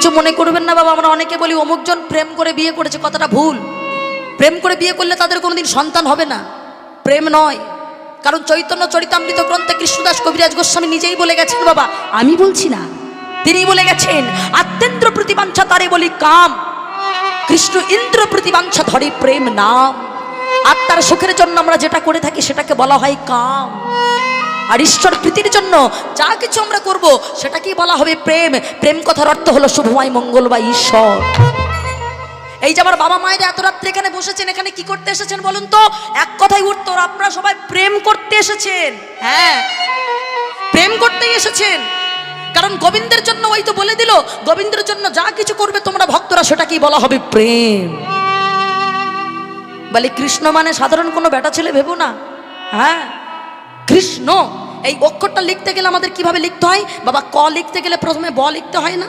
কিছু মনে করবেন না বাবা, আমরা অনেকে বলি অমুকজন প্রেম করে বিয়ে করেছে, কথাটা ভুল। প্রেম করে বিয়ে করলে তাদের কোনোদিন সন্তান হবে না, প্রেম নয়। কারণ চৈতন্য চরিতামৃত গ্রন্থে কৃষ্ণদাস কবিরাজ গোস্বামী নিজেই বলে গেছেন বাবা, আমি বলছি না, তিনি বলে গেছেন, আত্মেন্দ্র প্রতিবাঞ্ছা তারে বলি কাম, কৃষ্ণ ইন্দ্র প্রতিবাঞ্ছা ধরে প্রেম নাম। আত্মার সুখের জন্য আমরা যেটা করে থাকি সেটাকে বলা হয় কাম, আর ঈশ্বর প্রীতির জন্য যা কিছু আমরা করব সেটাকেই বলা হবে প্রেম। প্রেম কথার অর্থ হলো শুভময় মঙ্গল বা ঈশ্বর। এই যে আমার বাবা মায়েরা এত রাত্রে এখানে বসেছেন, এখানে কি করতে এসেছেন বলুন তো? এক কথাই উত্তর, আপনারা সবাই প্রেম করতে এসেছেন। হ্যাঁ, প্রেম করতেই এসেছেন। কারণ গোবিন্দের জন্য ওই তো বলে দিল, গোবিন্দের জন্য যা কিছু করবে তোমরা ভক্তরা সেটাকেই বলা হবে প্রেম। বলে কৃষ্ণ মানে সাধারণ কোনো বেটা ছেলে ভেবো না। হ্যাঁ, কৃষ্ণ এই অক্ষরটা লিখতে গেলে আমাদের কিভাবে লিখতে হয় বাবা? ক লিখতে গেলে প্রথমে ব লিখতে হয় না?